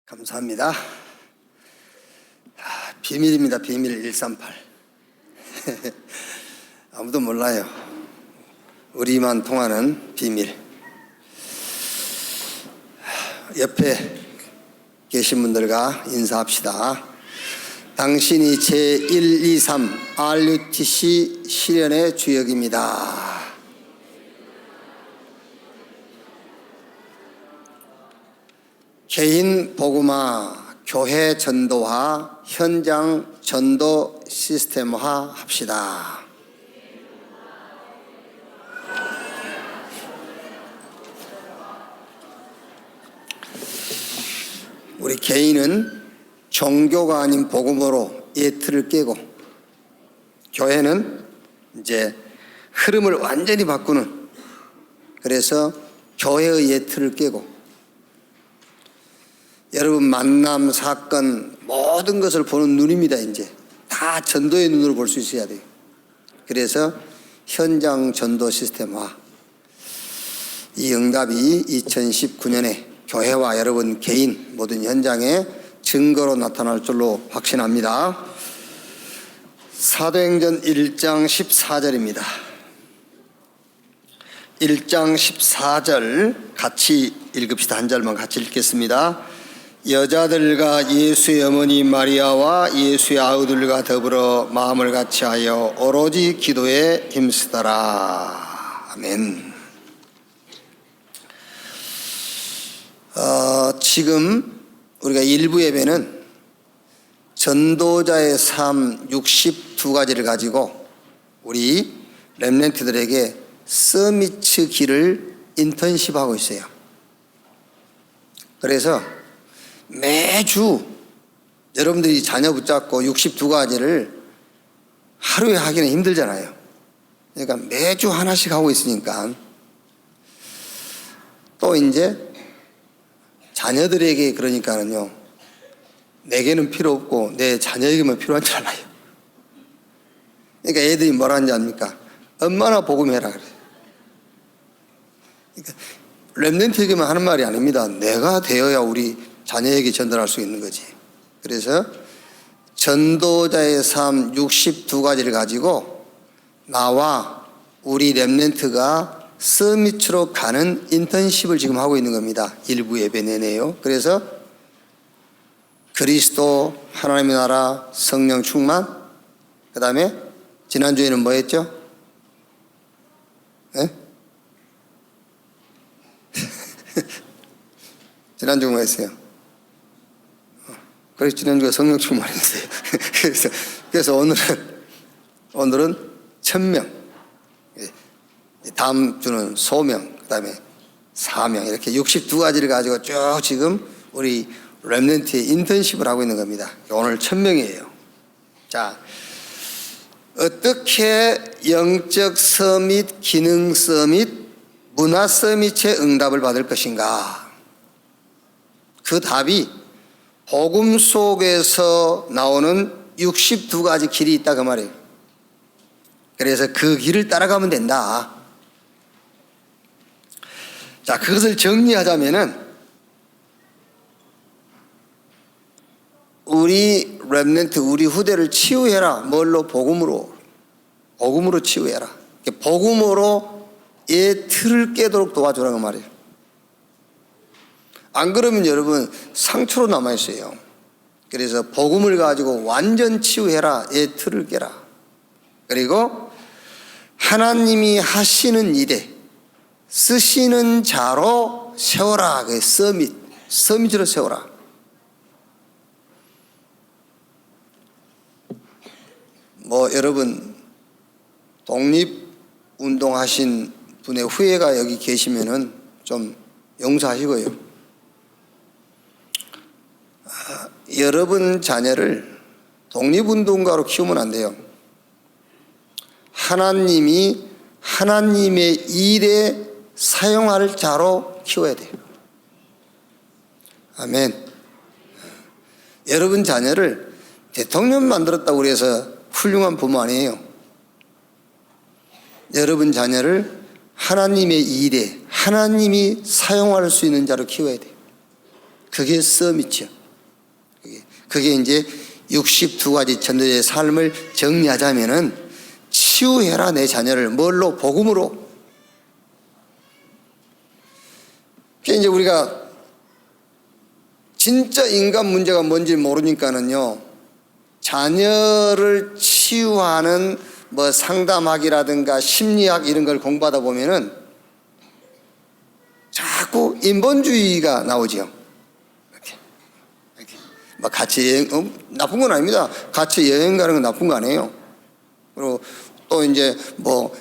감사합니다. 비밀입니다. 비밀 138. 아무도 몰라요. 우리만 통하는 비밀. 옆에 계신 분들과 인사합시다. 당신이 제123 RUTC 실현의 주역입니다. 개인 복음화, 교회 전도화, 현장 전도 시스템화 합시다. 우리 개인은 종교가 아닌 복음으로 예틀을 깨고, 교회는 이제 흐름을 완전히 바꾸는, 그래서 교회의 예틀을 깨고, 여러분 만남, 사건, 모든 것을 보는 눈입니다. 이제 다 전도의 눈으로 볼 수 있어야 돼요. 그래서 현장 전도 시스템화, 이 응답이 2019년에 교회와 여러분 개인 모든 현장에 증거로 나타날 줄로 확신합니다. 사도행전 1장 14절입니다. 1장 14절 같이 읽읍시다. 한 절만 같이 읽겠습니다. 여자들과 예수의 어머니 마리아와 예수의 아우들과 더불어 마음을 같이하여 오로지 기도에 힘쓰더라. 아멘. 지금 우리가 일부 예배는 전도자의 삶 62가지를 가지고 우리 렘넌트들에게 서미츠 길을 인턴십하고 있어요. 그래서 매주 여러분들이 자녀 붙잡고 62가지를 하루에 하기는 힘들잖아요. 그러니까 매주 하나씩 하고 있으니까 또 이제 자녀들에게 그러니까는요, 내게는 필요 없고 내 자녀에게만 필요한 줄 알아요. 그러니까 애들이 뭐라 하는지 압니까? 엄마나 복음해라 그래요. 그러니까 렘넌트에게만 하는 말이 아닙니다. 내가 되어야 우리 자녀에게 전달할 수 있는 거지. 그래서 전도자의 삶 62가지를 가지고 나와 우리 렘넌트가 서밋으로 가는 인턴십을 지금 하고 있는 겁니다. 일부 예배 내내요. 그래서 그리스도, 하나님의 나라, 성령 충만, 그 다음에 지난주에는 뭐 했죠? 네? 지난주 뭐 했어요? 그래서 지난주에 성령 충만했어요. 그래서 오늘은 1000명, 다음 주는 소명, 그 다음에 사명, 이렇게 62가지를 가지고 쭉 지금 우리 렘넌트의 인턴십을 하고 있는 겁니다. 오늘 1000명이에요. 자, 어떻게 영적 서밋, 기능 서밋, 문화 서밋의 응답을 받을 것인가? 그 답이 복음 속에서 나오는 62가지 길이 있다 그 말이에요. 그래서 그 길을 따라가면 된다. 자, 그것을 정리하자면은 우리 렘넌트, 우리 후대를 치유해라. 뭘로? 복음으로 치유해라. 복음으로 예 틀을 깨도록 도와주라는 말이에요. 안 그러면 여러분 상처로 남아있어요. 그래서 복음을 가지고 완전 치유해라. 예 틀을 깨라. 그리고 하나님이 하시는 일에 쓰시는 자로 세워라. 서밋으로 세워라. 뭐 여러분 독립운동하신 분의 후예가 여기 계시면은 좀 용서하시고요. 여러분 자녀를 독립운동가로 키우면 안 돼요. 하나님이 하나님의 일에 사용할 자로 키워야 돼요. 아멘. 여러분 자녀를 대통령 만들었다고 해서 훌륭한 부모 아니에요. 여러분 자녀를 하나님의 일에 하나님이 사용할 수 있는 자로 키워야 돼요. 그게 서밋이요. 그게 이제 62가지 전도자의 삶을 정리하자면은 치유해라 내 자녀를. 뭘로? 복음으로. 그게 이제 우리가 진짜 인간 문제가 뭔지 모르니까는요, 자녀를 치유하는 뭐 상담학이라든가 심리학 이런 걸 공부하다 보면은 자꾸 인본주의가 나오죠. 이렇게. 막 같이 여행, 나쁜 건 아닙니다. 같이 여행 가는 건 나쁜 거 아니에요. 그리고 또 이제 뭐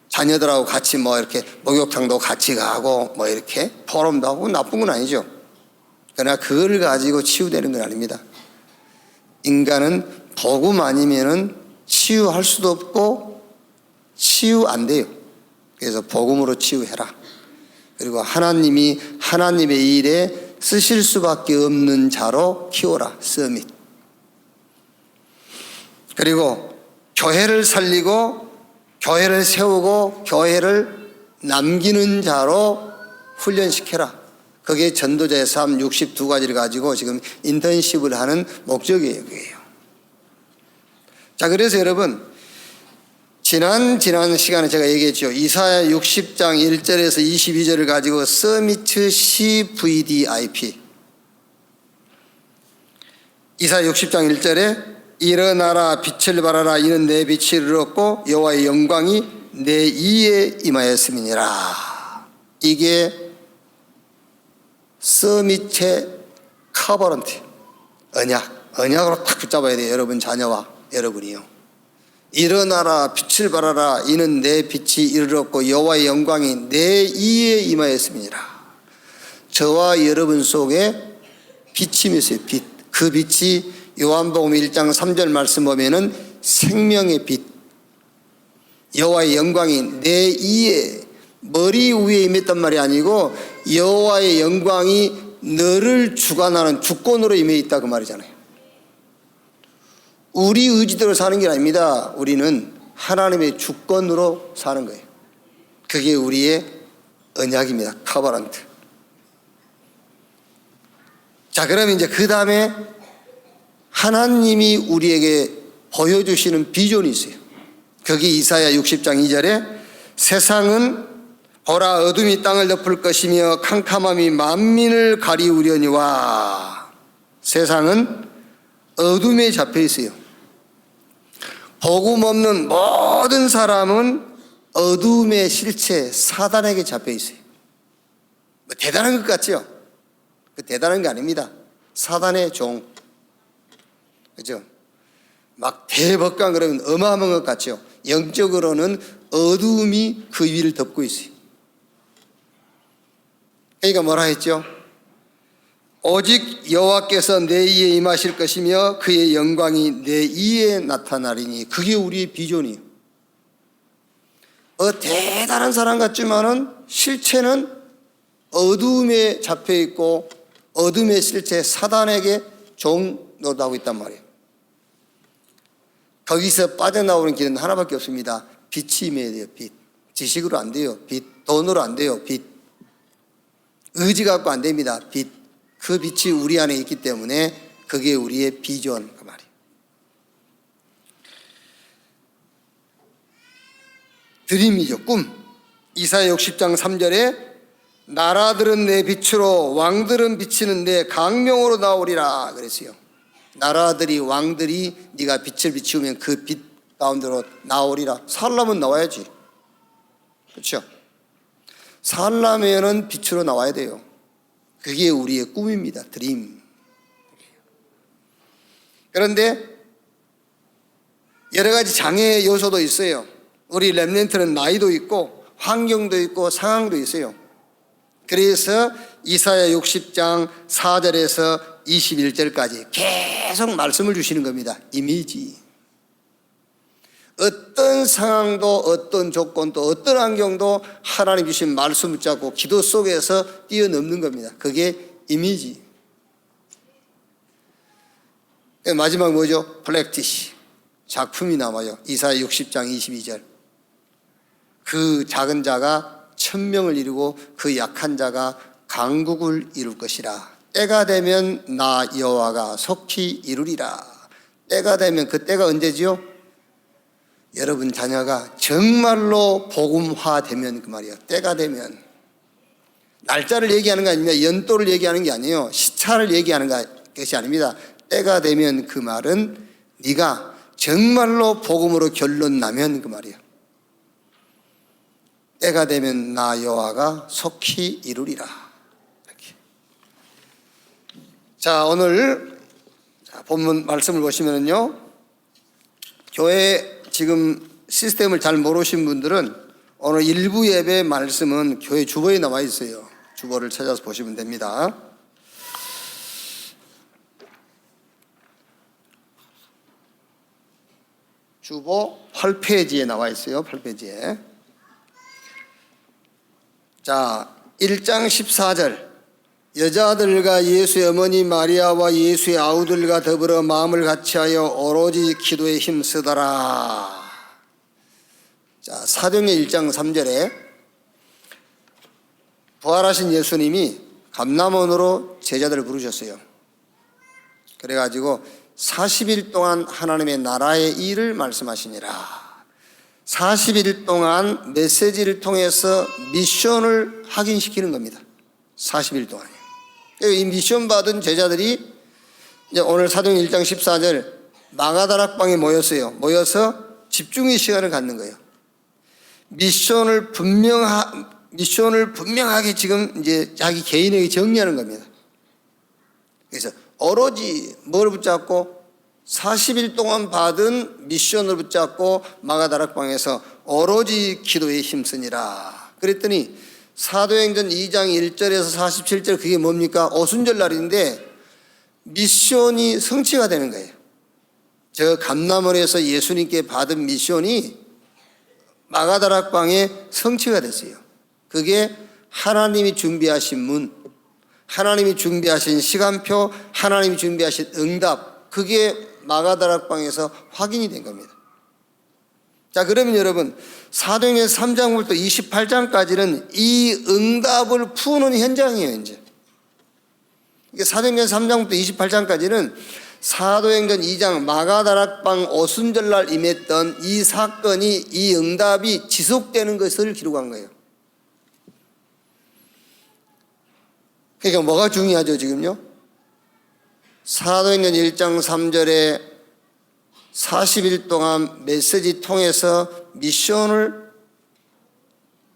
자녀들하고 같이 뭐 이렇게 목욕탕도 같이 가고 뭐 이렇게 포럼도 하고 나쁜 건 아니죠. 그러나 그걸 가지고 치유되는 건 아닙니다. 인간은 복음 아니면은 치유할 수도 없고 치유 안 돼요. 그래서 복음으로 치유해라. 그리고 하나님이 하나님의 일에 쓰실 수밖에 없는 자로 키워라. 서밋. 그리고 교회를 살리고 교회를 세우고 교회를 남기는 자로 훈련시켜라. 그게 전도자의 삶 62가지를 가지고 지금 인턴십을 하는 목적이에요. 그게요. 자, 그래서 여러분, 지난 시간에 제가 얘기했죠. 이사야 60장 1절에서 22절을 가지고 서미트 CVDIP. 이사야 60장 1절에 일어나라 빛을 발하라 이는 내 빛이 이르렀고 여호와의 영광이 내 이에 임하였음이니라. 이게 서밋의 커버런트, 언약으로 딱 붙잡아야 돼요. 여러분 자녀와 여러분이요. 일어나라 빛을 발하라 이는 내 빛이 이르렀고 여호와의 영광이 내 이에 임하였음이니라. 저와 여러분 속에 빛이 있어요. 빛. 그 빛이 요한복음 1장 3절 말씀 보면은 생명의 빛, 여호와의 영광이 내 이에, 머리 위에 임했단 말이 아니고 여호와의 영광이 너를 주관하는 주권으로 임해 있다 그 말이잖아요. 우리 의지대로 사는 게 아닙니다. 우리는 하나님의 주권으로 사는 거예요. 그게 우리의 언약입니다. 커버런트. 자, 그러면 이제 그 다음에 하나님이 우리에게 보여주시는 비전이 있어요. 거기 이사야 60장 2절에 세상은 보라 어둠이 땅을 덮을 것이며 캄캄함이 만민을 가리우려니와. 세상은 어둠에 잡혀 있어요. 복음 없는 모든 사람은 어둠의 실체 사단에게 잡혀 있어요. 뭐 대단한 것 같죠? 그 대단한 게 아닙니다. 사단의 종. 그죠? 막 대법관 그러면 어마어마한 것 같죠? 영적으로는 어둠이 그 위를 덮고 있어요. 그러니까 뭐라 했죠? 오직 여호와께서 내 이에 임하실 것이며 그의 영광이 내 이에 나타나리니. 그게 우리의 비전이에요. 대단한 사람 같지만은 실체는 어둠에 잡혀 있고 어둠의 실체 사단에게 종노릇하고 있단 말이에요. 거기서 빠져나오는 길은 하나밖에 없습니다. 빛이 임해야 돼요. 빛. 지식으로 안 돼요. 빛. 돈으로 안 돼요. 빛. 의지 갖고 안 됩니다. 빛. 그 빛이 우리 안에 있기 때문에 그게 우리의 비전 그 말이에요. 드림이죠. 꿈. 이사야 60장 3절에 나라들은 내 빛으로 왕들은 비치는 내 강명으로 나오리라 그랬어요. 나라들이 왕들이 네가 빛을 비추면 그 빛 가운데로 나오리라. 살려면 나와야지. 그렇죠? 살려면은 빛으로 나와야 돼요. 그게 우리의 꿈입니다. 드림. 그런데 여러 가지 장애 요소도 있어요. 우리 렘넌트는 나이도 있고 환경도 있고 상황도 있어요. 그래서 이사야 60장 4절에서 21절까지 계속 말씀을 주시는 겁니다. 이미지. 어떤 상황도 어떤 조건도 어떤 환경도 하나님 주신 말씀 붙잡고 기도 속에서 뛰어넘는 겁니다. 그게 이미지. 마지막 뭐죠? 프랙티스. 작품이 남아요. 이사야 60장 22절. 그 작은 자가 1000명을 이루고 그 약한 자가 강국을 이룰 것이라. 때가 되면 나 여호와가 속히 이루리라. 때가 되면, 그 때가 언제지요? 여러분 자녀가 정말로 복음화되면, 그 말이에요. 때가 되면. 날짜를 얘기하는 게 아닙니다. 연도를 얘기하는 게 아니에요. 시차를 얘기하는 것이 아닙니다. 때가 되면, 그 말은 네가 정말로 복음으로 결론 나면, 그 말이에요. 때가 되면 나 여호와가 속히 이루리라. 이렇게. 자, 오늘 본문 말씀을 보시면요, 교회 지금 시스템을 잘 모르신 분들은 오늘 일부 예배 말씀은 교회 주보에 나와 있어요. 주보를 찾아서 보시면 됩니다. 주보 8페이지에 나와 있어요. 8페이지에. 자, 1장 14절. 여자들과 예수의 어머니 마리아와 예수의 아우들과 더불어 마음을 같이하여 오로지 기도에 힘쓰더라. 자, 사도행전 1장 3절에 부활하신 예수님이 감람원으로 제자들을 부르셨어요. 그래가지고 40일 동안 하나님의 나라의 일을 말씀하시니라. 40일 동안 메시지를 통해서 미션을 확인시키는 겁니다. 40일 동안이요. 이 미션 받은 제자들이 이제 오늘 사도행전 1장 14절 마가다락방에 모였어요. 모여서 집중의 시간을 갖는 거예요. 미션을 분명하게 지금 이제 자기 개인에게 정리하는 겁니다. 그래서 오로지 뭘 붙잡고 40일 동안 받은 미션을 붙잡고 마가다락방에서 오로지 기도에 힘쓰니라. 그랬더니 사도행전 2장 1절에서 47절 그게 뭡니까? 오순절 날인데 미션이 성취가 되는 거예요. 저 감람원에서 예수님께 받은 미션이 마가다락방에 성취가 됐어요. 그게 하나님이 준비하신 문, 하나님이 준비하신 시간표, 하나님이 준비하신 응답, 그게 마가다락방에서 확인이 된 겁니다. 자, 그러면 여러분 사도행전 3장부터 28장까지는 이 응답을 푸는 현장이에요. 이제 사도행전 3장부터 28장까지는 사도행전 2장 마가다락방 오순절날 임했던 이 사건이, 이 응답이 지속되는 것을 기록한 거예요. 그러니까 뭐가 중요하죠 지금요? 사도행전 1장 3절에 40일 동안 메시지 통해서 미션을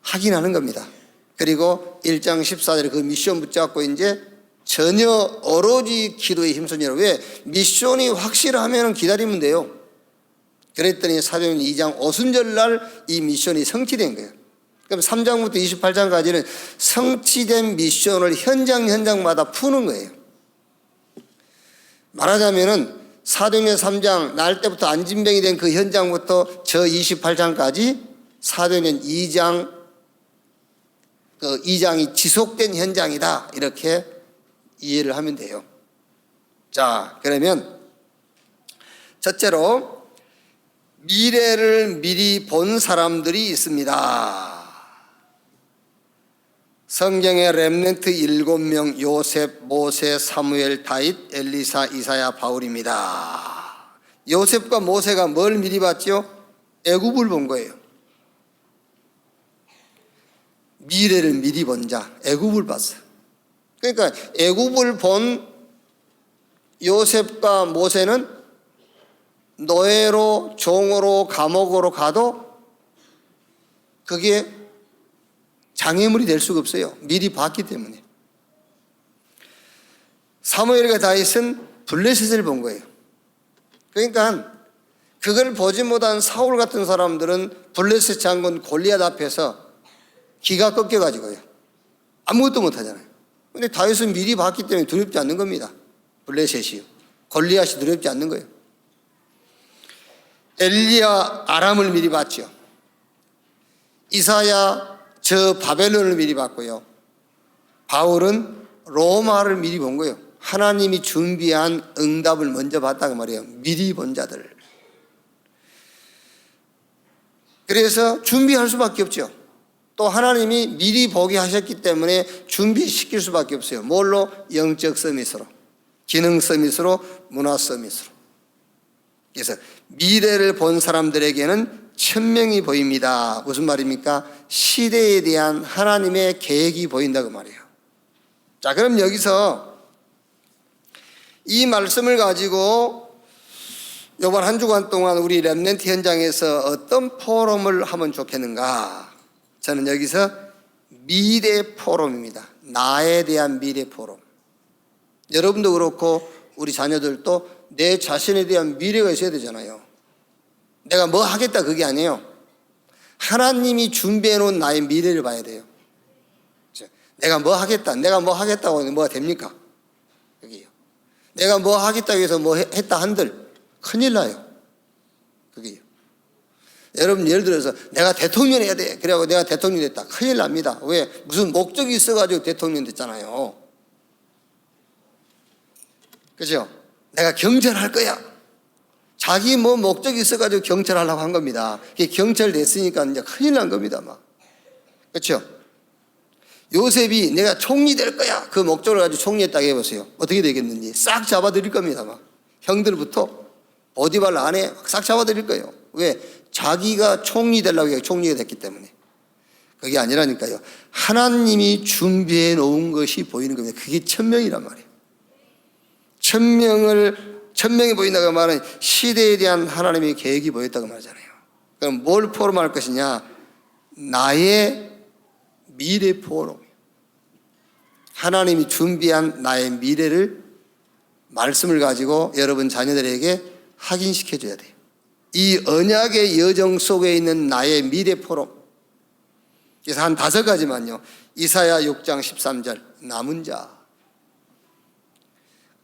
확인하는 겁니다. 그리고 1장 14절에 그 미션 붙잡고 이제 전혀 오로지 기도에 힘쓰니라. 왜? 미션이 확실하면 기다리면 돼요. 그랬더니 사도행전 2장 오순절날 이 미션이 성취된 거예요. 그럼 3장부터 28장까지는 성취된 미션을 현장마다 푸는 거예요. 말하자면은 사도행전 3장 날 때부터 안진병이 된 그 현장부터 저 28장까지 사도행전 2장 그 2장이 지속된 현장이다. 이렇게 이해를 하면 돼요. 자, 그러면 첫째로 미래를 미리 본 사람들이 있습니다. 성경의 렘넌트 7명 요셉, 모세, 사무엘, 다윗, 엘리사, 이사야, 바울입니다. 요셉과 모세가 뭘 미리 봤죠? 애굽을 본 거예요. 미래를 미리 본 자, 애굽을 봤어요. 그러니까 애굽을 본 요셉과 모세는 노예로, 종으로, 감옥으로 가도 그게 장애물이 될 수가 없어요. 미리 봤기 때문에. 사무엘과 다윗은 블레셋을 본 거예요. 그러니까 그걸 보지 못한 사울 같은 사람들은 블레셋 장군 골리앗 앞에서 기가 꺾여가지고요. 아무것도 못하잖아요. 근데 다윗은 미리 봤기 때문에 두렵지 않는 겁니다. 블레셋이요. 골리앗이 두렵지 않는 거예요. 엘리야 아람을 미리 봤죠. 이사야 저 바벨론을 미리 봤고요. 바울은 로마를 미리 본 거예요. 하나님이 준비한 응답을 먼저 봤다고 말이에요. 미리 본 자들. 그래서 준비할 수밖에 없죠. 또 하나님이 미리 보게 하셨기 때문에 준비시킬 수밖에 없어요. 뭘로? 영적 서밋으로, 기능 서밋으로, 문화 서밋으로. 그래서 미래를 본 사람들에게는 천명이 보입니다. 무슨 말입니까? 시대에 대한 하나님의 계획이 보인다고 말이에요. 자, 그럼 여기서 이 말씀을 가지고 이번 한 주간 동안 우리 렘넌트 현장에서 어떤 포럼을 하면 좋겠는가? 저는 여기서 미래 포럼입니다. 나에 대한 미래 포럼. 여러분도 그렇고 우리 자녀들도 내 자신에 대한 미래가 있어야 되잖아요. 내가 뭐 하겠다 그게 아니에요. 하나님이 준비해 놓은 나의 미래를 봐야 돼요. 내가 뭐 하겠다, 내가 뭐 하겠다고 하면 뭐가 됩니까? 그게요. 내가 뭐 하겠다고 해서 뭐 했다 한들 큰일 나요. 그게요. 여러분 예를 들어서 내가 대통령 해야 돼. 그래갖고 내가 대통령 됐다. 큰일 납니다. 왜? 무슨 목적이 있어가지고 대통령 됐잖아요. 그죠? 내가 경찰할 거야. 자기 뭐 목적이 있어가지고 경찰하려고 한 겁니다. 경찰 됐으니까 이제 큰일 난 겁니다. 막. 그렇죠? 요셉이 내가 총리 될 거야. 그 목적을 가지고 총리했다고 해보세요. 어떻게 되겠는지 싹 잡아드릴 겁니다. 막. 형들부터 보디발 안에 싹 잡아드릴 거예요. 왜? 자기가 총리 되려고 해서 총리가 됐기 때문에. 그게 아니라니까요. 하나님이 준비해 놓은 것이 보이는 겁니다. 그게 천명이란 말이에요. 천명이 보인다고 말하는 시대에 대한 하나님의 계획이 보였다고 말하잖아요. 그럼 뭘 포럼할 것이냐? 나의 미래 포럼. 하나님이 준비한 나의 미래를 말씀을 가지고 여러분 자녀들에게 확인시켜 줘야 돼요. 이 언약의 여정 속에 있는 나의 미래 포럼. 그래서 한 5가지만요. 이사야 6장 13절 남은 자.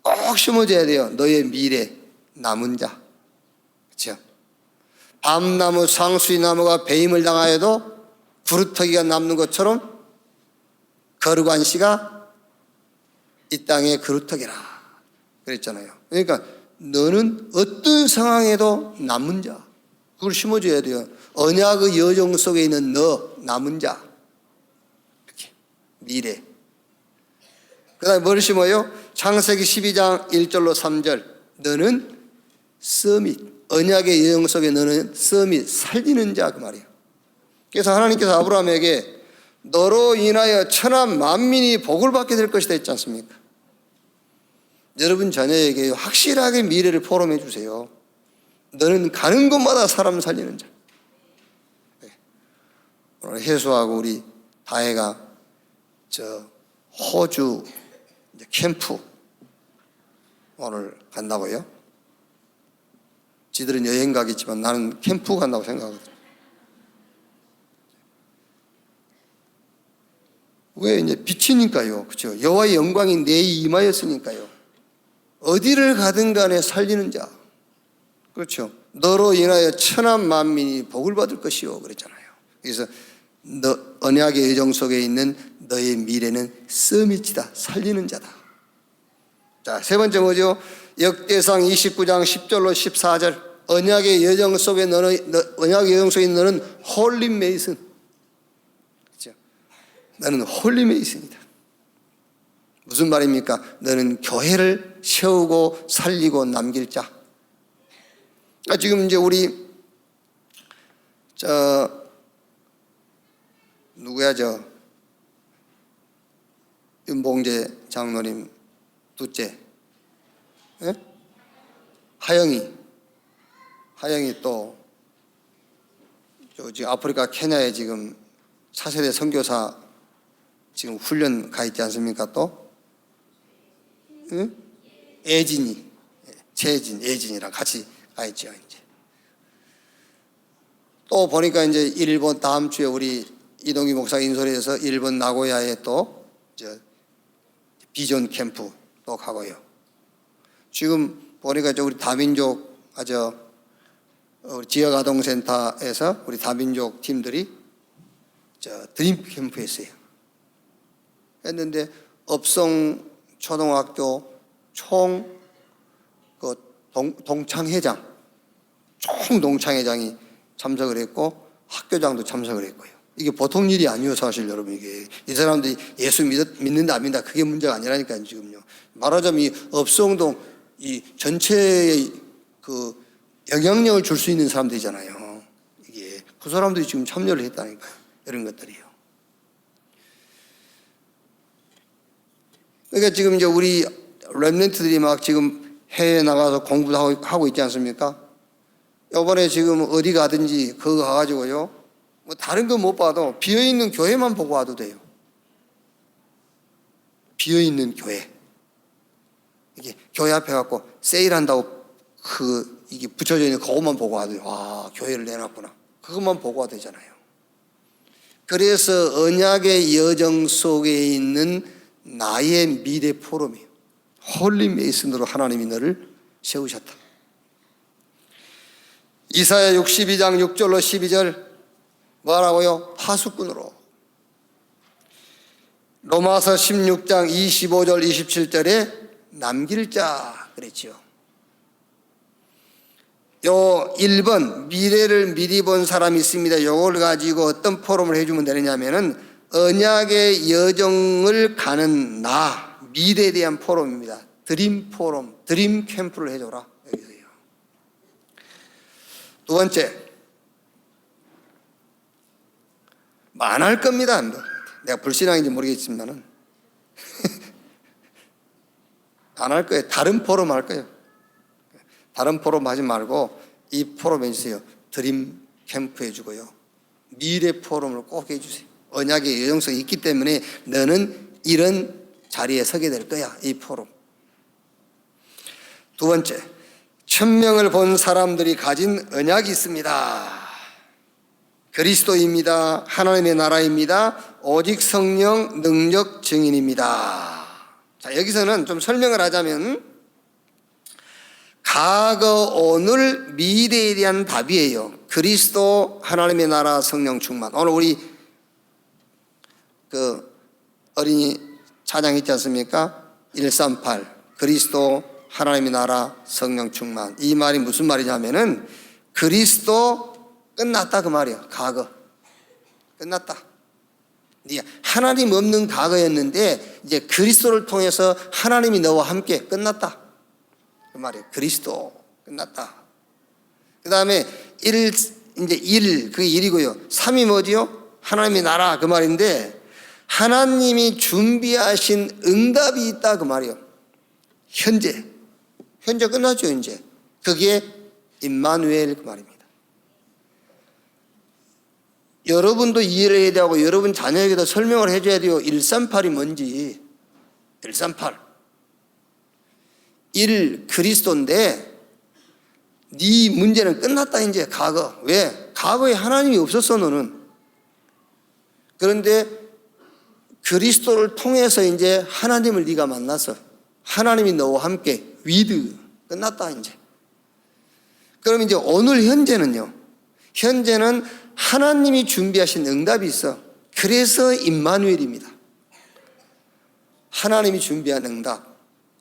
꼭 심어줘야 돼요. 너의 미래 남은 자. 그렇죠? 밤나무 상수리나무가 배임을 당하여도 구루터기가 남는 것처럼 거룩한 씨가 이 땅의 그루터기라 그랬잖아요. 그러니까 너는 어떤 상황에도 남은 자. 그걸 심어줘야 돼요. 언약의 여정 속에 있는 너 남은 자. 이렇게 미래. 그 다음에 뭘 심어요? 창세기 12장 1절로 3절 너는 서밋, 언약의 여정 속에 너는 서밋, 살리는 자 그 말이에요. 그래서 하나님께서 아브라함에게 너로 인하여 천하 만민이 복을 받게 될 것이다 했지 않습니까? 여러분 자녀에게 확실하게 미래를 포럼해 주세요. 너는 가는 곳마다 사람 살리는 자. 오늘 혜수하고 우리 다혜가 호주 캠프 오늘 간다고요? 지들은 여행 가겠지만 나는 캠프 간다고 생각하거든요. 왜? 이제 빛이니까요. 그렇죠? 여호와의 영광이 내 이마였으니까요. 어디를 가든 간에 살리는 자. 그렇죠? 너로 인하여 천하 만민이 복을 받을 것이요 그랬잖아요. 그래서 너 언약의 여정 속에 있는 너의 미래는 서밋이다. 살리는 자다. 자, 세 번째 뭐죠? 역대상 29장 10절로 14절 언약의 여정 속에 언약의 여정 속에 있는 너는 홀리 메이슨. 그렇죠? 너는 홀리 메이슨이다. 무슨 말입니까? 너는 교회를 세우고 살리고 남길 자. 지금 이제 우리 누구야 윤봉재 장로님 둘째 하영이 또 지금 아프리카 케냐에 지금 차세대 선교사 지금 훈련 가 있지 않습니까? 또 예진이랑 같이 가 있죠. 이제 또 보니까 이제 일본 다음 주에 우리 이동기 목사 인솔에서 일본 나고야에 또 비전 캠프 또 가고요. 지금 보니까 우리 다민족 우리 지역 아동센터에서 우리 다민족 팀들이 드림 캠프 했어요. 했는데 업성 초등학교 총 동창회장이 참석을 했고 학교장도 참석을 했고요. 이게 보통 일이 아니에요, 사실 여러분. 이게 이 사람들이 예수 믿는다 안 믿는다 그게 문제가 아니라니까요, 지금요. 말하자면 이 업성동 이 전체의 그 영향력을 줄 수 있는 사람들이잖아요. 이게 그 사람들이 지금 참여를 했다니까요, 이런 것들이요. 그러니까 지금 이제 우리 렘넌트들이 막 지금 해외에 나가서 공부도 하고 있지 않습니까? 이번에 지금 어디 가든지 그거 가가지고요, 뭐 다른 거 못 봐도 비어있는 교회만 보고 와도 돼요. 비어있는 교회. 이게 교회 앞에 갖고 세일한다고 이게 붙여져 있는 그것만 보고 와도 돼요. 아, 교회를 내놨구나. 그것만 보고 와도 되잖아요. 그래서 언약의 여정 속에 있는 나의 미래 포럼이에요. 홀리 메이슨으로 하나님이 너를 세우셨다. 이사야 62장 6절로 12절 뭐라고요? 파수꾼으로. 로마서 16장 25절 27절에 남길 자 그랬죠. 요 1번 미래를 미리 본 사람이 있습니다. 요걸 가지고 어떤 포럼을 해주면 되느냐면은 언약의 여정을 가는 나, 미래에 대한 포럼입니다. 드림 포럼, 드림 캠프를 해줘라. 여기서요. 두 번째, 뭐 안 할 겁니다. 내가 불신앙인지 모르겠지만은 안 할 거예요. 다른 포럼 할 거예요. 다른 포럼 하지 말고 이 포럼 해주세요. 드림 캠프 해주고요. 미래 포럼을 꼭 해주세요. 언약의 여정성이 있기 때문에 너는 이런 자리에 서게 될 거야. 이 포럼. 두 번째, 천명을 본 사람들이 가진 언약이 있습니다. 그리스도입니다. 하나님의 나라입니다. 오직 성령 능력 증인입니다. 자, 여기서는 좀 설명을 하자면 과거, 오늘, 미래에 대한 답이에요. 그리스도, 하나님의 나라, 성령 충만. 오늘 우리 그 어린이 찬양 있지 않습니까? 138 그리스도, 하나님의 나라, 성령 충만. 이 말이 무슨 말이냐면은 그리스도 끝났다 그 말이에요. 과거 끝났다. 하나님 없는 과거였는데 이제 그리스도를 통해서 하나님이 너와 함께 끝났다 그 말이에요. 그리스도 끝났다. 그 다음에 이제 1 그게 1이고요. 3이 뭐지요? 하나님의 나라 그 말인데 하나님이 준비하신 응답이 있다 그 말이에요. 현재 끝났죠. 이제 그게 임마누엘 그 말입니다. 여러분도 이해를 해야 되고 여러분 자녀에게도 설명을 해줘야 돼요. 138이 뭔지. 138 1 그리스도인데 네 문제는 끝났다. 이제 과거. 왜? 과거에 하나님이 없었어 너는. 그런데 그리스도를 통해서 이제 하나님을 네가 만나서 하나님이 너와 함께 위드 끝났다 이제. 그럼 이제 오늘 현재는요. 현재는 하나님이 준비하신 응답이 있어. 그래서 임마누엘입니다. 하나님이 준비한 응답.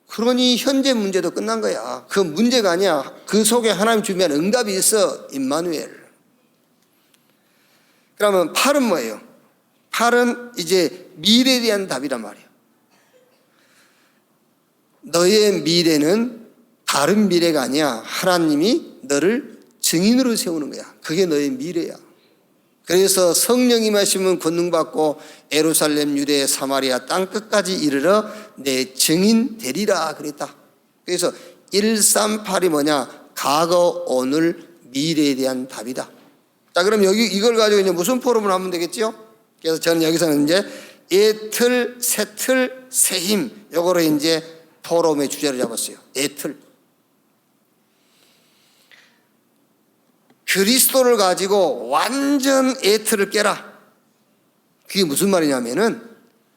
그러니 현재 문제도 끝난 거야. 그 문제가 아니야. 그 속에 하나님 준비한 응답이 있어. 임마누엘. 그러면 8은 뭐예요? 8은 이제 미래에 대한 답이란 말이에요. 너의 미래는 다른 미래가 아니야. 하나님이 너를 증인으로 세우는 거야. 그게 너의 미래야. 그래서 성령이 임하시면 권능받고 예루살렘, 유대, 사마리아 땅끝까지 이르러 내 증인 되리라 그랬다. 그래서 138이 뭐냐? 과거, 오늘, 미래에 대한 답이다. 자, 그럼 여기 이걸 가지고 이제 무슨 포럼을 하면 되겠죠? 그래서 저는 여기서는 이제 애틀, 새틀, 새힘 요거로 이제 포럼의 주제를 잡았어요. 애틀. 그리스도를 가지고 완전 애틀을 깨라. 그게 무슨 말이냐면은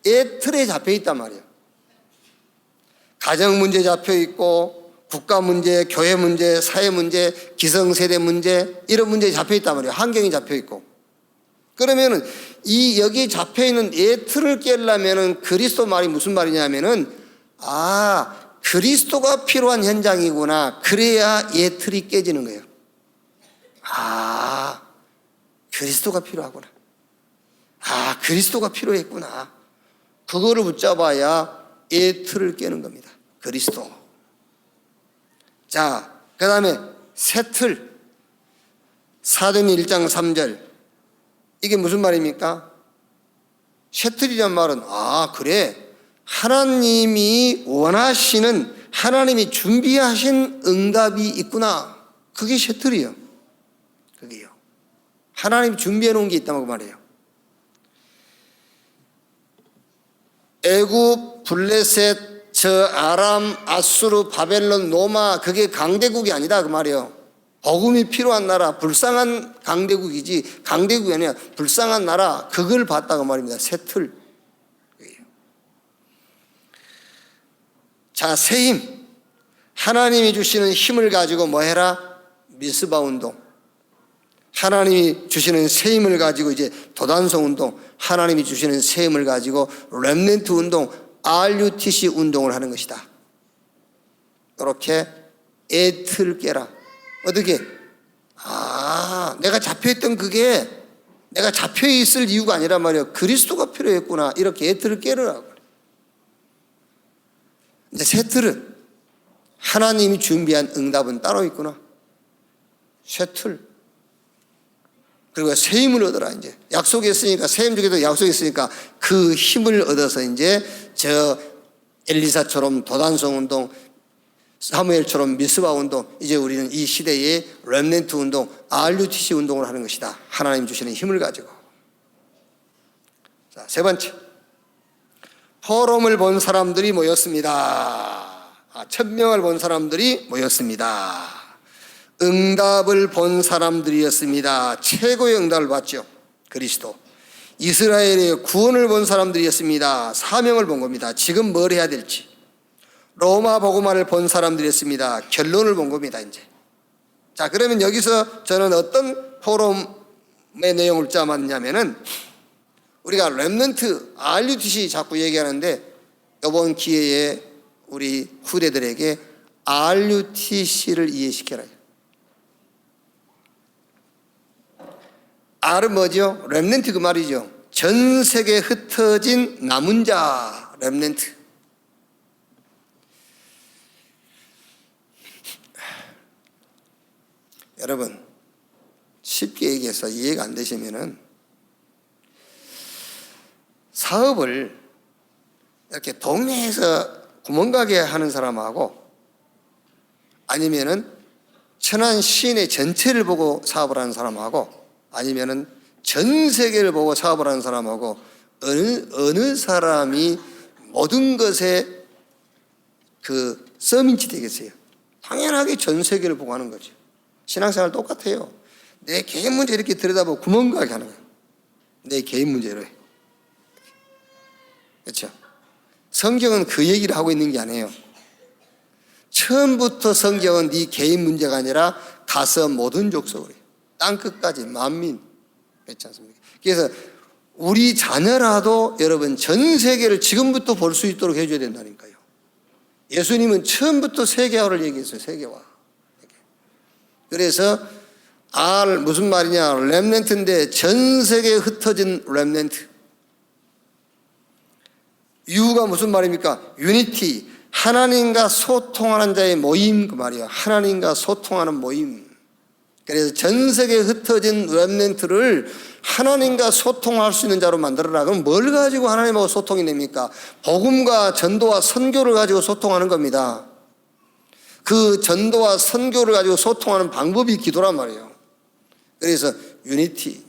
애틀에 잡혀 있단 말이에요. 가정 문제 잡혀 있고 국가 문제, 교회 문제, 사회 문제, 기성세대 문제 이런 문제에 잡혀 있단 말이에요. 환경이 잡혀 있고. 그러면은 이 여기에 잡혀 있는 애틀을 깨려면은 그리스도 말이 무슨 말이냐면은 그리스도가 필요한 현장이구나. 그래야 애틀이 깨지는 거예요. 그리스도가 필요하구나. 아, 그리스도가 필요했구나. 그거를 붙잡아야 애 틀을 깨는 겁니다. 그리스도. 자, 그 다음에 새 틀. 사도행 1장 3절. 이게 무슨 말입니까? 새 틀이란 말은, 아, 그래. 하나님이 원하시는, 하나님이 준비하신 응답이 있구나. 그게 새 틀이에요. 그게요. 하나님이 준비해 놓은 게 있다고 말해요. 애굽, 블레셋, 저 아람, 아수르, 바벨론, 로마, 그게 강대국이 아니다 그 말이에요. 복음이 필요한 나라, 불쌍한 강대국이지 강대국이 아니라 불쌍한 나라, 그걸 봤다고 말입니다. 새 틀. 자, 새 힘. 하나님이 주시는 힘을 가지고 뭐 해라? 미스바 운동. 하나님이 주시는 새 힘을 가지고 이제 도단성 운동, 하나님이 주시는 새 힘을 가지고 렘넌트 운동, RUTC 운동을 하는 것이다. 이렇게 애 틀 깨라. 어떻게? 아, 내가 잡혀있던 그게 내가 잡혀있을 이유가 아니란 말이에요. 그리스도가 필요했구나. 이렇게 애 틀을 깨르라고. 이제 새 틀은 하나님이 준비한 응답은 따로 있구나. 새 틀. 그리고 새 힘을 얻어라. 이제 약속했으니까, 새 힘 주기도 약속했으니까 그 힘을 얻어서 이제 저 엘리사처럼 도단성 운동, 사무엘처럼 미스바 운동, 이제 우리는 이 시대의 렘넌트 운동, RUTC 운동을 하는 것이다. 하나님 주시는 힘을 가지고. 자, 세 번째. 포럼을 본 사람들이 모였습니다. 1000명을 본 사람들이 모였습니다. 응답을 본 사람들이었습니다. 최고의 응답을 받죠. 그리스도. 이스라엘의 구원을 본 사람들이었습니다. 사명을 본 겁니다. 지금 뭘 해야 될지. 로마 복음화를 본 사람들이었습니다. 결론을 본 겁니다. 이제. 자, 그러면 여기서 저는 어떤 포럼의 내용을 짜봤냐면은 우리가 렘넌트 RUTC 자꾸 얘기하는데 이번 기회에 우리 후대들에게 RUTC를 이해시켜라. R은 뭐죠? 렘넌트 그 말이죠. 전 세계에 흩어진 남은 자, 렘넌트. 여러분, 쉽게 얘기해서 이해가 안 되시면은 사업을 이렇게 동네에서 구멍가게 하는 사람하고 아니면은 천안 시내 전체를 보고 사업을 하는 사람하고 아니면은 전 세계를 보고 사업을 하는 사람하고 어느 사람이 모든 것에 그 서민치 되겠어요? 당연하게 전 세계를 보고 하는 거죠. 신앙생활 똑같아요. 내 개인 문제 이렇게 들여다보고 구멍가게 하는 거예요. 내 개인 문제로 해. 그렇죠? 성경은 그 얘기를 하고 있는 게 아니에요. 처음부터 성경은 네 개인 문제가 아니라 가서 모든 족속을 땅끝까지 만민. 그렇지 않습니까? 그래서 우리 자녀라도 여러분 전 세계를 지금부터 볼 수 있도록 해줘야 된다니까요. 예수님은 처음부터 세계화를 얘기했어요. 세계화. 그래서 R 무슨 말이냐? 렘넌트인데 전 세계에 흩어진 렘넌트. U가 무슨 말입니까? 유니티. 하나님과 소통하는 자의 모임 그 말이에요. 하나님과 소통하는 모임. 그래서 전 세계에 흩어진 렘넌트를 하나님과 소통할 수 있는 자로 만들어라. 그럼 뭘 가지고 하나님하고 소통이 됩니까? 복음과 전도와 선교를 가지고 소통하는 겁니다. 그 전도와 선교를 가지고 소통하는 방법이 기도란 말이에요. 그래서 유니티.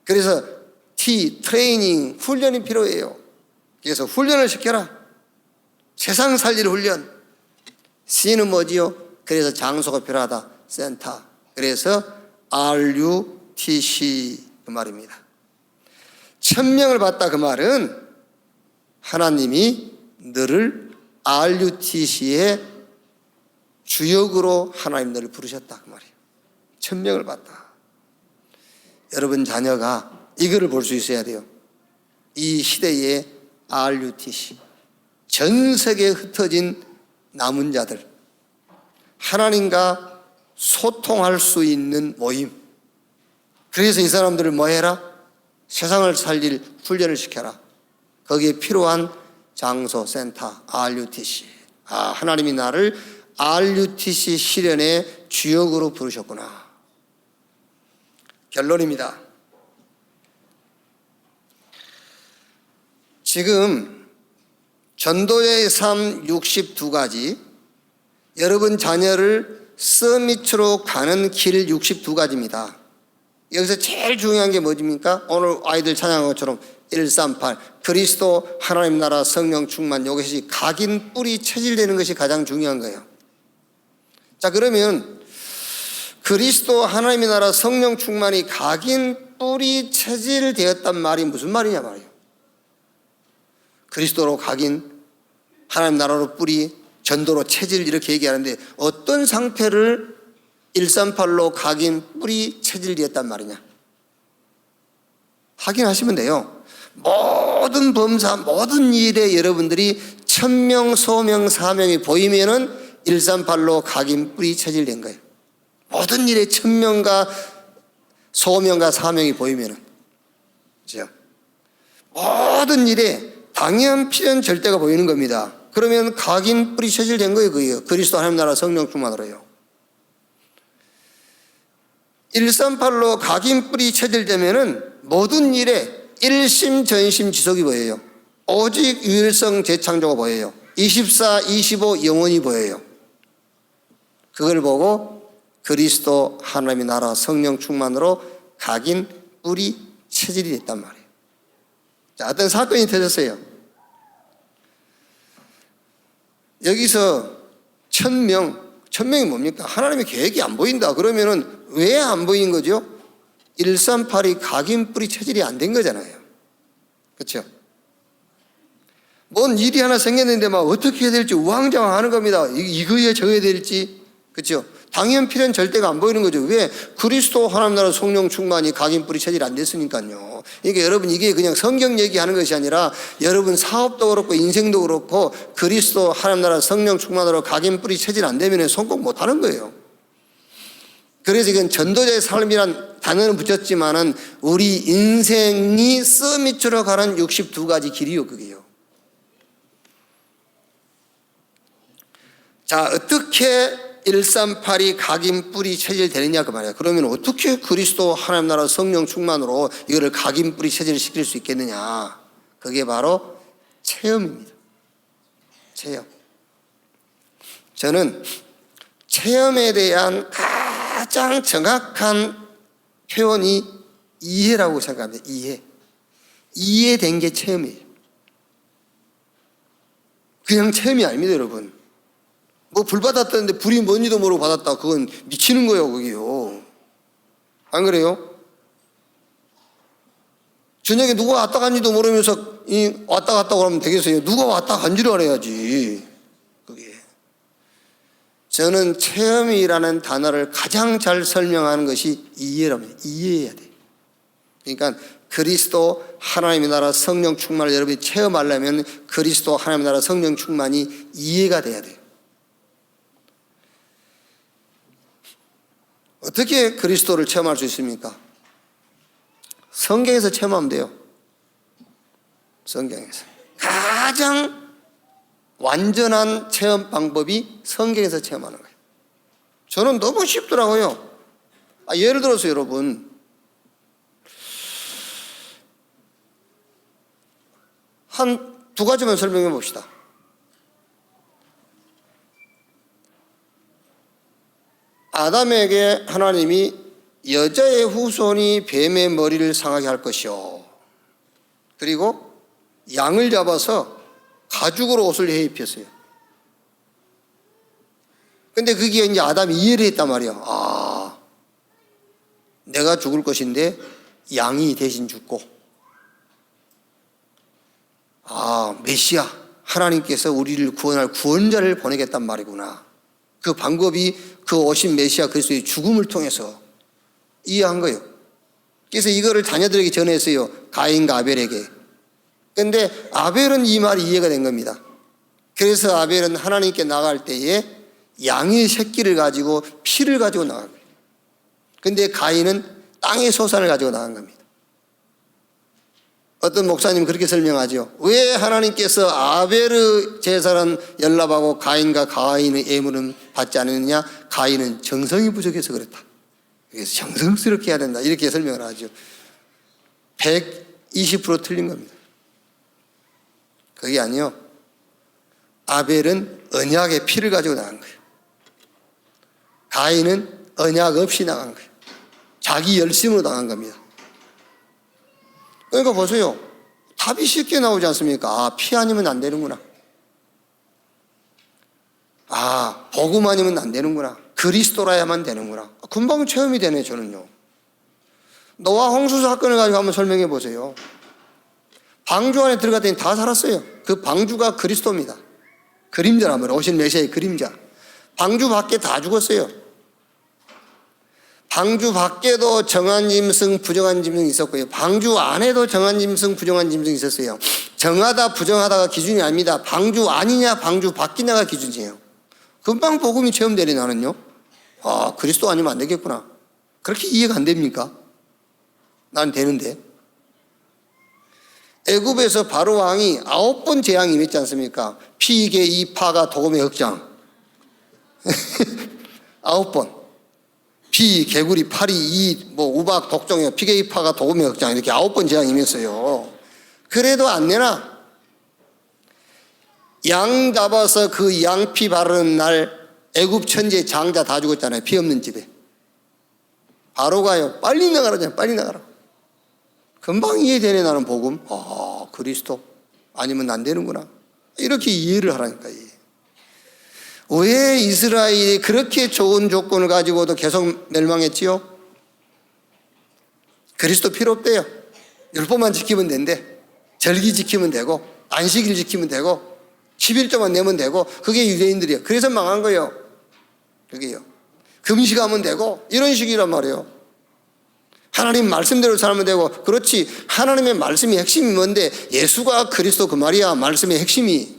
그래서 T, 트레이닝, 훈련이 필요해요. 그래서 훈련을 시켜라. 세상 살릴 훈련. C는 뭐지요? 그래서 장소가 필요하다. 센터. 그래서 RUTC 그 말입니다. 1000명을 봤다 그 말은 하나님이 너를 RUTC의 주역으로 하나님 너를 부르셨다 그 말이에요. 1000명을 봤다. 여러분 자녀가 이거를 볼 수 있어야 돼요. 이 시대의 RUTC. 전 세계에 흩어진 남은 자들. 하나님과 소통할 수 있는 모임. 그래서 이 사람들을 뭐 해라? 세상을 살릴 훈련을 시켜라. 거기에 필요한 장소, 센터, RUTC. 하나님이 나를 RUTC 실현의 주역으로 부르셨구나. 결론입니다. 지금 전도의 삶 62가지, 여러분 자녀를 서밋으로 가는 길 62가지입니다. 여기서 제일 중요한 게 뭐입니까? 오늘 아이들 찬양한 것처럼 138 그리스도 하나님 나라 성령 충만, 이것이 각인 뿌리 체질되는 것이 가장 중요한 거예요. 자, 그러면 그리스도 하나님의 나라 성령 충만이 각인 뿌리 체질되었단 말이 무슨 말이냐 말이에요. 그리스도로 각인, 하나님 나라로 뿌리, 전도로 체질, 이렇게 얘기하는데 어떤 상태를 138로 각인 뿌리 체질되었단 말이냐. 확인하시면 돼요. 모든 범사, 모든 일에 여러분들이 천명, 소명, 사명이 보이면은 138로 각인 뿌리 체질된 거예요. 모든 일에 천명과 소명과 사명이 보이면은, 그죠? 모든 일에 당연, 필연, 절대가 보이는 겁니다. 그러면 각인 뿌리 체질된 거예요, 그게요. 그리스도 하나님 나라 성령 충만으로요. 138로 각인 뿌리 체질되면은 모든 일에 일심, 전심, 지속이 보여요. 오직 유일성 재창조가 보여요. 24, 25 영원히 보여요. 그걸 보고 그리스도 하나님의 나라 성령 충만으로 각인 뿌리 체질이 됐단 말이에요. 자, 어떤 사건이 터졌어요. 여기서 천명이 뭡니까? 하나님의 계획이 안 보인다. 그러면은 왜 안 보인 거죠? 138이 각인 뿌리 체질이 안 된 거잖아요. 그렇죠? 뭔 일이 하나 생겼는데 막 어떻게 해야 될지 우왕좌왕하는 겁니다. 이거에 저거야 될지. 그렇죠? 당연 필연 절대가 안 보이는 거죠. 왜? 그리스도 하나님 나라 성령 충만이 각인 뿌리 체질이 안 됐으니까요. 그러니까 여러분, 이게 그냥 성경 얘기하는 것이 아니라 여러분 사업도 그렇고 인생도 그렇고 그리스도 하나님 나라 성령 충만으로 각인 뿌리 체질 안 되면 성공 못 하는 거예요. 그래서 이건 전도자의 삶이란 단어는 붙였지만은 우리 인생이 서밋으로 가는 62가지 길이요, 그게요. 자, 어떻게 138이 각인 뿌리 체질 되느냐 그 말이야. 그러면 어떻게 그리스도 하나님 나라 성령 충만으로 이거를 각인 뿌리 체질을 시킬 수 있겠느냐? 그게 바로 체험입니다. 체험. 저는 체험에 대한 가장 정확한 표현이 이해라고 생각합니다. 이해된 게 체험이에요. 그냥 체험이 아닙니다, 여러분. 뭐 불 받았다는데 불이 뭔지도 모르고 받았다. 그건 미치는 거예요, 그게요. 안 그래요? 저녁에 누가 왔다 간지도 모르면서 왔다 갔다 그러면 되겠어요? 누가 왔다 간지를 알아야지. 그게. 저는 체험이라는 단어를 가장 잘 설명하는 것이 이해랍니다. 이해해야 돼요. 그러니까 그리스도 하나님의 나라 성령 충만을 여러분이 체험하려면 그리스도 하나님의 나라 성령 충만이 이해가 돼야 돼요. 어떻게 그리스도를 체험할 수 있습니까? 성경에서 체험하면 돼요. 성경에서. 가장 완전한 체험 방법이 성경에서 체험하는 거예요. 저는 너무 쉽더라고요. 예를 들어서 여러분, 한 두 가지만 설명해 봅시다. 아담에게 하나님이 여자의 후손이 뱀의 머리를 상하게 할 것이요. 그리고 양을 잡아서 가죽으로 옷을 해 입혔어요. 근데 그게 이제 아담이 이해를 했단 말이야. 내가 죽을 것인데 양이 대신 죽고. 메시아, 하나님께서 우리를 구원할 구원자를 보내겠단 말이구나. 그 방법이 그 오신 메시아 그리스도의 죽음을 통해서 이해한 거예요. 그래서 이거를 자녀들에게 전했어요. 가인과 아벨에게. 그런데 아벨은 이 말이 이해가 된 겁니다. 그래서 아벨은 하나님께 나갈 때에 양의 새끼를 가지고 피를 가지고 나간 거예요. 그런데 가인은 땅의 소산을 가지고 나간 겁니다. 어떤 목사님 그렇게 설명하죠. 왜 하나님께서 아벨의 제사는 연납하고 가인의 예물은 받지 않느냐? 가인은 정성이 부족해서 그랬다. 그래서 정성스럽게 해야 된다. 이렇게 설명을 하죠. 120% 틀린 겁니다. 그게 아니요. 아벨은 언약의 피를 가지고 나간 거예요. 가인은 언약 없이 나간 거예요. 자기 열심으로 나간 겁니다. 그러니까 보세요. 답이 쉽게 나오지 않습니까? 아, 피 아니면 안 되는구나. 아, 복음 아니면 안 되는구나. 그리스도라야만 되는구나. 금방 체험이 되네, 저는요. 노아 홍수 사건을 가지고 한번 설명해 보세요. 방주 안에 들어갔더니 다 살았어요. 그 방주가 그리스도입니다. 그림자란 말이에요. 오신 메시아의 그림자. 방주 밖에 다 죽었어요. 방주 밖에도 정한 짐승, 부정한 짐승이 있었고요. 방주 안에도 정한 짐승, 부정한 짐승이 있었어요. 정하다, 부정하다가 기준이 아닙니다. 방주 아니냐, 방주 밖이냐가 기준이에요. 금방 복음이 체험되니 나는요. 아, 그리스도 아니면 안 되겠구나. 그렇게 이해가 안 됩니까? 난 되는데. 애굽에서 바로 왕이 9번 재앙이 임했지 않습니까? 피계, 이파가, 도금의 흑장. 9번. 피, 개구리, 파리, 우박, 독종에 피계, 이파가, 도금의 흑장. 이렇게 9번 재앙이 임했어요. 그래도 안 내나? 양 잡아서 그 양피 바르는 날 애굽 천지의 장자 다 죽었잖아요. 피 없는 집에. 바로가요. 빨리 나가라잖아요. 빨리 나가라. 금방 이해되네, 나는 복음. 아, 그리스도 아니면 안 되는구나. 이렇게 이해를 하라니까. 왜 이스라엘이 그렇게 좋은 조건을 가지고도 계속 멸망했지요? 그리스도 필요 없대요. 율법만 지키면 된대. 절기 지키면 되고, 안식일 지키면 되고, 11조만 내면 되고, 그게 유대인들이에요. 그래서 망한 거예요. 그게요. 금식하면 되고, 이런 식이란 말이에요. 하나님 말씀대로 살면 되고, 그렇지. 하나님의 말씀이 핵심이 뭔데? 예수가 그리스도 그 말이야. 말씀의 핵심이.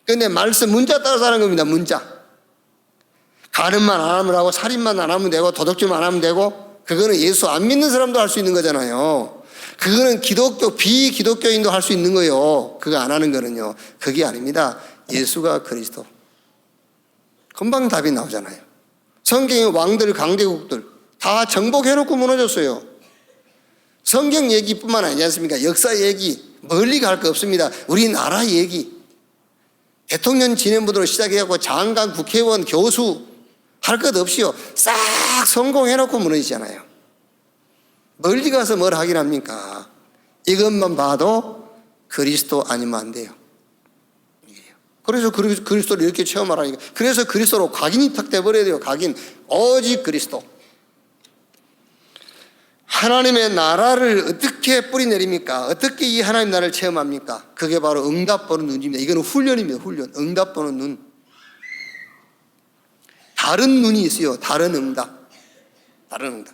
근데 말씀 문자 따라서 하는 겁니다. 문자. 간음만 안 하면 하고, 살인만 안 하면 되고, 도둑질만 안 하면 되고, 그거는 예수 안 믿는 사람도 할 수 있는 거잖아요. 그거는 기독교, 비기독교인도 할 수 있는 거예요. 그거 안 하는 거는요. 그게 아닙니다. 예수가 그리스도. 금방 답이 나오잖아요. 성경의 왕들, 강대국들 다 정복해놓고 무너졌어요. 성경 얘기뿐만 아니지 않습니까? 역사 얘기, 멀리 갈 거 없습니다. 우리나라 얘기. 대통령 지낸부대로 시작해갖고 장관, 국회의원, 교수 할 것 없이요. 싹 성공해놓고 무너지잖아요. 멀리 가서 뭘 하긴 합니까? 이것만 봐도 그리스도 아니면 안 돼요. 그래서 그리스도를 이렇게 체험하라니까. 그래서 그리스도로 각인이 탁 돼버려야 돼요. 각인. 오직 그리스도. 하나님의 나라를 어떻게 뿌리내립니까? 어떻게 이 하나님 나라를 체험합니까? 그게 바로 응답 보는 눈입니다. 이거는 훈련입니다. 훈련. 응답 보는 눈. 다른 눈이 있어요. 다른 응답. 다른 응답.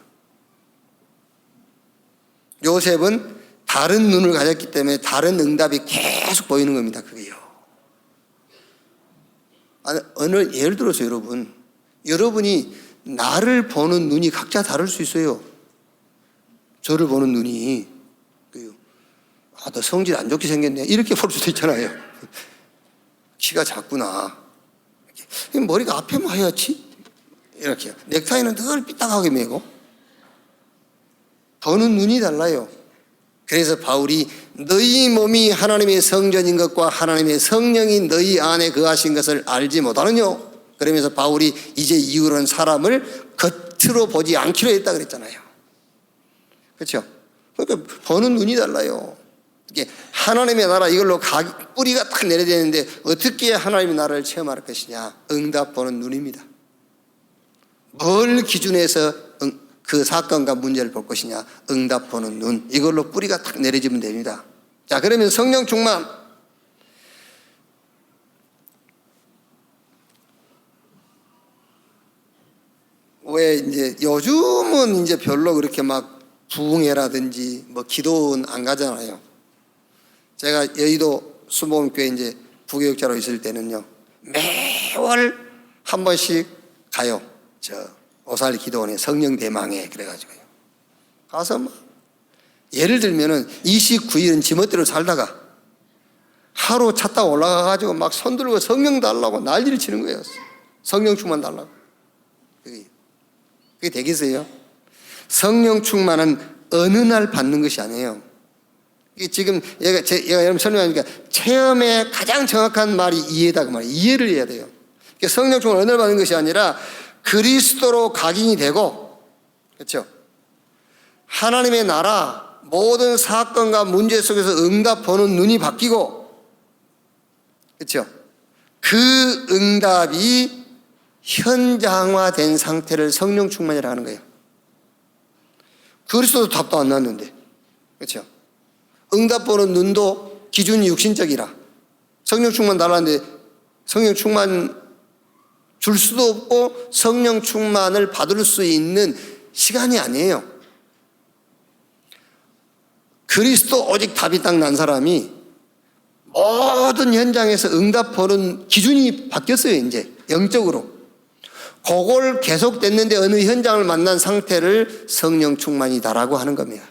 요셉은 다른 눈을 가졌기 때문에 다른 응답이 계속 보이는 겁니다. 그게요. 예를 들어서 여러분이 나를 보는 눈이 각자 다를 수 있어요. 저를 보는 눈이, 아, 너 성질 안 좋게 생겼네. 이렇게 볼 수도 있잖아요. 키가 작구나. 머리가 앞에만 하얗지? 이렇게. 넥타이는 늘 삐딱하게 매고. 보는 눈이 달라요. 그래서 바울이 너희 몸이 하나님의 성전인 것과 하나님의 성령이 너희 안에 거하신 것을 알지 못하느뇨. 그러면서 바울이 이제 이후로는 사람을 겉으로 보지 않기로 했다 그랬잖아요. 그렇죠? 그러니까 보는 눈이 달라요. 이게 하나님의 나라 이걸로 뿌리가 딱 내려야 되는데 어떻게 하나님의 나라를 체험할 것이냐. 응답 보는 눈입니다. 뭘 기준해서 그 사건과 문제를 볼 것이냐. 응답 보는 눈. 이걸로 뿌리가 탁 내려지면 됩니다. 자, 그러면 성령 충만. 왜 이제 요즘은 이제 별로 그렇게 막 부흥회라든지 뭐 기도는 안 가잖아요. 제가 여의도 수목교회 이제 부교육자로 있을 때는요. 매월 한 번씩 가요. 오살 기도원에 성령 대망회 그래가지고요. 가서 막 예를 들면은 29일은 지멋대로 살다가 하루 차 타고 올라가가지고 막 손들고 성령 달라고 난리를 치는 거예요. 성령 충만 달라고. 그게 되겠어요? 성령 충만은 어느 날 받는 것이 아니에요. 이게 지금 제가 여러분 설명하니까 체험의 가장 정확한 말이 이해다 그 말이에요. 이해를 해야 돼요. 그러니까 성령 충만을 어느 날 받는 것이 아니라 그리스도로 각인이 되고, 그렇죠? 하나님의 나라 모든 사건과 문제 속에서 응답 보는 눈이 바뀌고, 그렇죠? 그 응답이 현장화된 상태를 성령 충만이라고 하는 거예요. 그리스도도 답도 안 났는데, 그렇죠? 응답 보는 눈도 기준이 육신적이라 성령 충만 달라는데 성령 충만 줄 수도 없고 성령 충만을 받을 수 있는 시간이 아니에요. 그리스도 오직 답이 딱 난 사람이 모든 현장에서 응답 보는 기준이 바뀌었어요. 이제 영적으로 그걸 계속됐는데 어느 현장을 만난 상태를 성령 충만이다라고 하는 겁니다.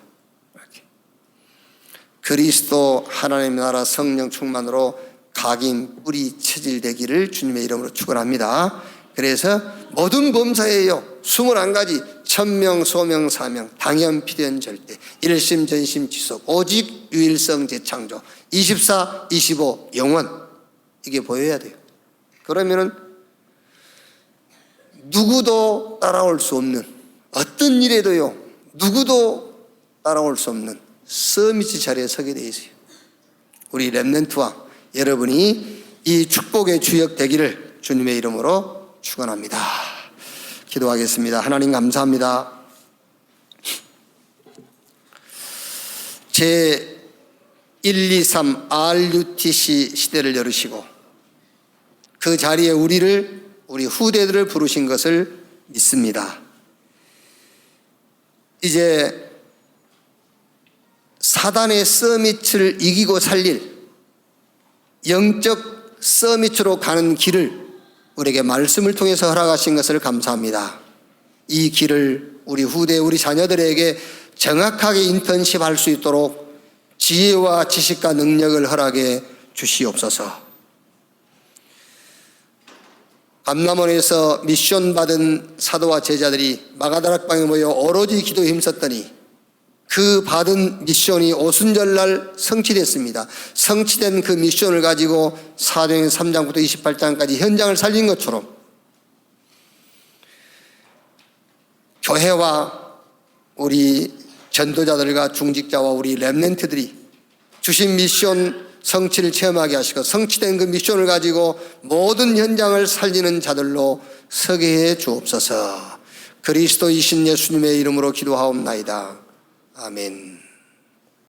그리스도 하나님의 나라 성령 충만으로 각인 뿌리 체질되기를 주님의 이름으로 축원합니다. 그래서 모든 범사에요 21가지 천명 소명 사명 당연 필연 절대 일심 전심 지속 오직 유일성 재창조 24 25 영원 이게 보여야 돼요. 그러면은 누구도 따라올 수 없는 어떤 일에도요 누구도 따라올 수 없는 서밋 자리에 서게 되어 있어요. 우리 렘넌트와 여러분이 이 축복의 주역 되기를 주님의 이름으로 축원합니다. 기도하겠습니다. 하나님 감사합니다. 제 123 RUTC 시대를 열으시고 그 자리에 우리 후대들을 부르신 것을 믿습니다. 이제 사단의 서밋을 이기고 살릴 영적 서밋으로 가는 길을 우리에게 말씀을 통해서 허락하신 것을 감사합니다. 이 길을 우리 후대 우리 자녀들에게 정확하게 인턴십할 수 있도록 지혜와 지식과 능력을 허락해 주시옵소서. 감람원에서 미션 받은 사도와 제자들이 마가다락방에 모여 오로지 기도에 힘썼더니 그 받은 미션이 오순절날 성취됐습니다. 성취된 그 미션을 가지고 사도행전 3장부터 28장까지 현장을 살린 것처럼 교회와 우리 전도자들과 중직자와 우리 렘넌트들이 주신 미션 성취를 체험하게 하시고 성취된 그 미션을 가지고 모든 현장을 살리는 자들로 서게 해 주옵소서. 그리스도이신 예수님의 이름으로 기도하옵나이다. 아멘.